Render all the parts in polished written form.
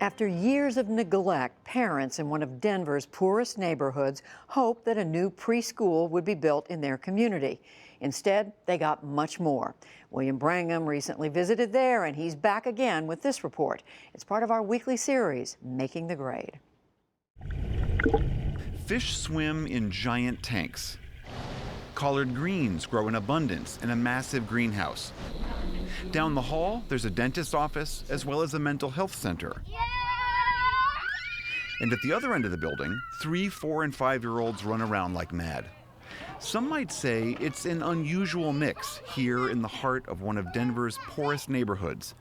After years of neglect, parents in one of Denver's poorest neighborhoods hoped that a new preschool would be built in their community. Instead, they got much more. William Brangham recently visited there, and he's back again with this report. It's part of our weekly series, Making the Grade. Fish swim in giant tanks. Collard greens grow in abundance in a massive greenhouse. Down the hall, there's a dentist's office as well as a mental health center. And at the other end of the building, 3-, 4-, and 5-year-olds run around like mad. Some might say it's an unusual mix here in the heart of one of Denver's poorest neighborhoods,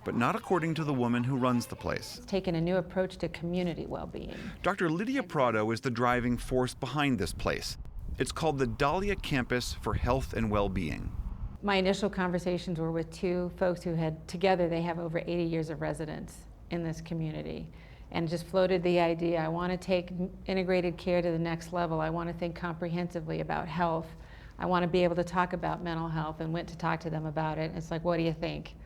but not according to the woman who runs the place. Taken a new approach to community well-being. Dr. Lydia Prado is the driving force behind this place. It's called the Dahlia Campus for Health and Well-Being. My initial conversations were with two folks who had, together, they have over 80 years of residence in this community, and just floated the idea, I want to take integrated care to the next level. I want to think comprehensively about health. I want to be able to talk about mental health, and went to talk to them about it. It's like, what do you think?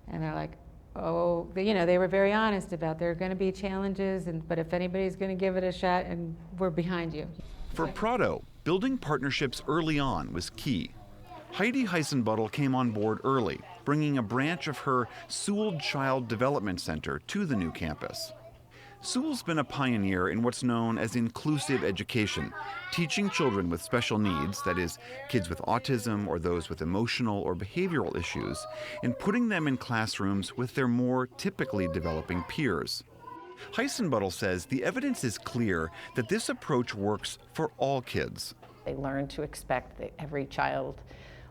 And they're like, oh, they were very honest about there are going to be challenges, but if anybody's going to give it a shot, and we're behind you. For Prado, building partnerships early on was key. Heidi Heisenbuttel came on board early, bringing a branch of her Sewell Child Development Center to the new campus. Sewell's been a pioneer in what's known as inclusive education, teaching children with special needs, that is, kids with autism or those with emotional or behavioral issues, and putting them in classrooms with their more typically developing peers. Heisenbuttel says the evidence is clear that this approach works for all kids. They learn to expect that every child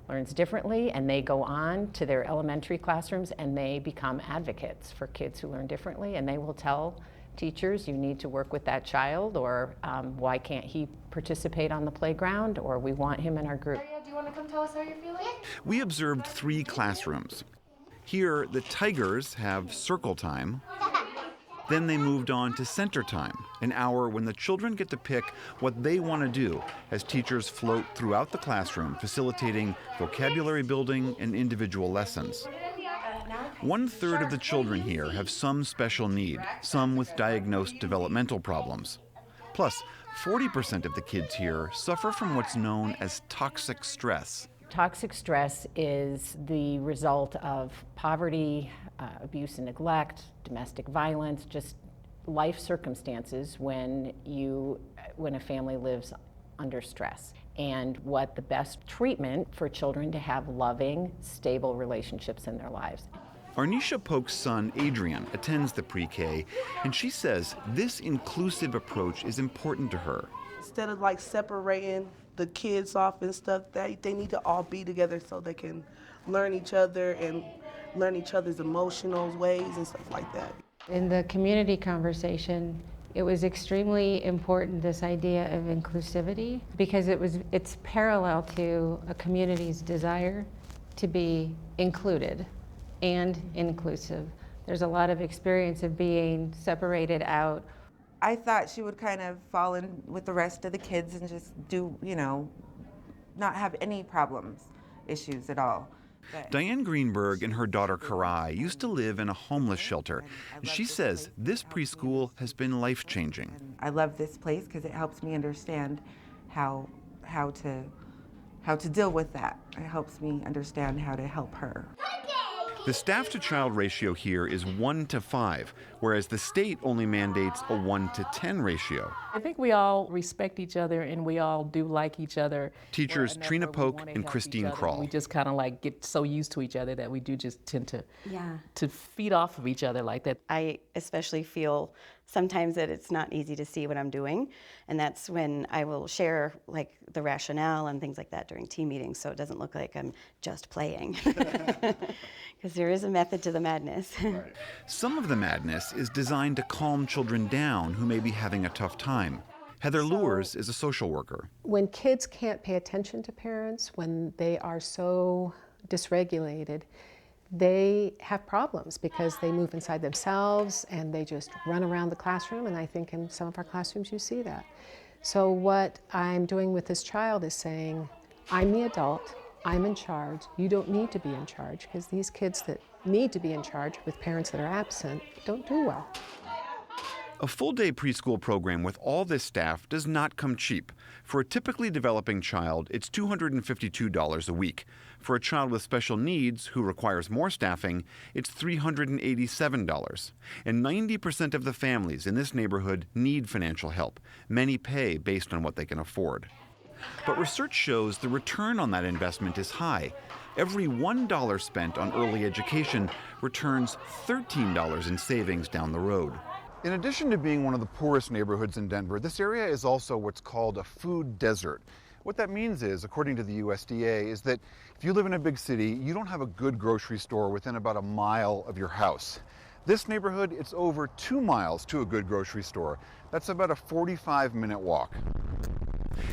learns differently, and they go on to their elementary classrooms and they become advocates for kids who learn differently, and they will tell teachers, you need to work with that child, or why can't he participate on the playground, or we want him in our group. Maria, do you want to come tell us how you're feeling? We observed 3 classrooms. Here, the Tigers have circle time. Then they moved on to center time, an hour when the children get to pick what they want to do as teachers float throughout the classroom, facilitating vocabulary building and individual lessons. 1/3 of the children here have some special need, some with diagnosed developmental problems. Plus, 40% of the kids here suffer from what's known as toxic stress. Toxic stress is the result of poverty, abuse and neglect, domestic violence, just life circumstances when a family lives under stress. And what the best treatment for children to have loving, stable relationships in their lives. Arnisha Polk's son, Adrian, attends the pre-K, and she says this inclusive approach is important to her. Instead of like separating the kids off and stuff, they need to all be together so they can learn each other and learn each other's emotional ways and stuff like that. In the community conversation, it was extremely important, this idea of inclusivity, because it's parallel to a community's desire to be included and inclusive. There's a lot of experience of being separated out. I thought she would kind of fall in with the rest of the kids and just do, not have any problems, issues at all. Diane Greenberg and her daughter Karai used to live in a homeless shelter. She says this preschool has been life-changing. I love this place because it helps me understand how to deal with that. It helps me understand how to help her. The staff-to-child ratio here is 1-5, whereas the state only mandates a 1-10 ratio. I think we all respect each other and we all do like each other. Teachers Trina Polk and Christine Kroll. We just kind of like get so used to each other that we do just tend to feed off of each other like that. I especially feel sometimes that it's not easy to see what I'm doing, and that's when I will share like the rationale and things like that during team meetings, so it doesn't look like I'm just playing. Because there is a method to the madness. Right. Some of the madness is designed to calm children down who may be having a tough time. Heather Lures is a social worker. When kids can't pay attention to parents, when they are so dysregulated, they have problems because they move inside themselves and they just run around the classroom, and I think in some of our classrooms you see that. So what I'm doing with this child is saying, I'm the adult, I'm in charge, you don't need to be in charge, because these kids that need to be in charge with parents that are absent don't do well. A full-day preschool program with all this staff does not come cheap. For a typically developing child, it's $252 a week. For a child with special needs who requires more staffing, it's $387. And 90% of the families in this neighborhood need financial help. Many pay based on what they can afford. But research shows the return on that investment is high. Every $1 spent on early education returns $13 in savings down the road. In addition to being one of the poorest neighborhoods in Denver, this area is also what's called a food desert. What that means is, according to the USDA, is that if you live in a big city, you don't have a good grocery store within about a mile of your house. This neighborhood, it's over 2 miles to a good grocery store. That's about a 45-minute walk.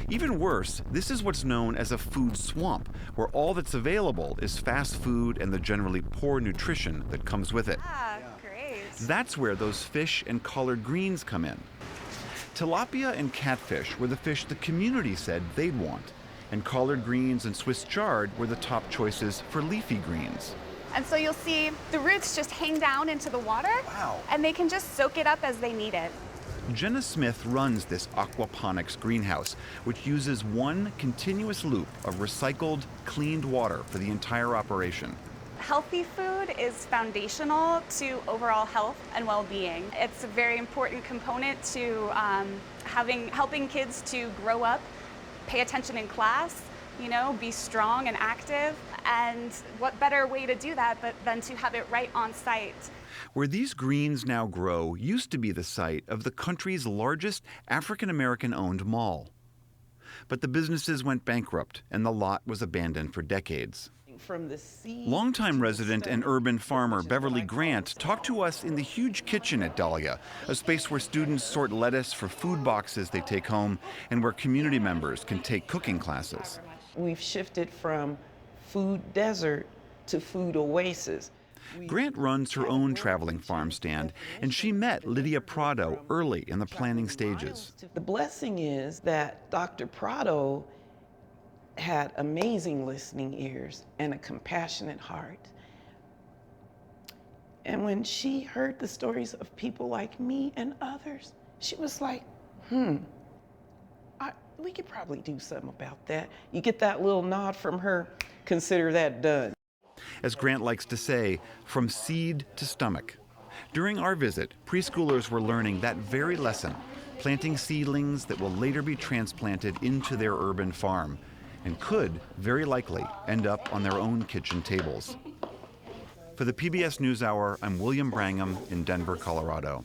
Even worse, this is what's known as a food swamp, where all that's available is fast food and the generally poor nutrition that comes with it. That's where those fish and collard greens come in. Tilapia and catfish were the fish the community said they'd want, and collard greens and Swiss chard were the top choices for leafy greens. And so you'll see the roots just hang down into the water, and they can just soak it up as they need it. Jenna Smith runs this aquaponics greenhouse, which uses one continuous loop of recycled, cleaned water for the entire operation. Healthy food is foundational to overall health and well-being. It's a very important component to helping kids to grow up, pay attention in class, be strong and active. And what better way to do that than to have it right on site? Where these greens now grow used to be the site of the country's largest African-American-owned mall. But the businesses went bankrupt and the lot was abandoned for decades. Longtime resident and urban farmer Beverly Grant talked to us in the huge kitchen at Dahlia, a space where students sort lettuce for food boxes they take home and where community members can take cooking classes. We've shifted from food desert to food oasis. Grant runs her own traveling farm stand, and she met Lydia Prado early in the planning stages. The blessing is that Dr. Prado had amazing listening ears and a compassionate heart. And when she heard the stories of people like me and others, she was like, we could probably do something about that. You get that little nod from her, consider that done. As Grant likes to say, from seed to stomach. During our visit, preschoolers were learning that very lesson, planting seedlings that will later be transplanted into their urban farm and could, very likely, end up on their own kitchen tables. For the PBS NewsHour, I'm William Brangham in Denver, Colorado.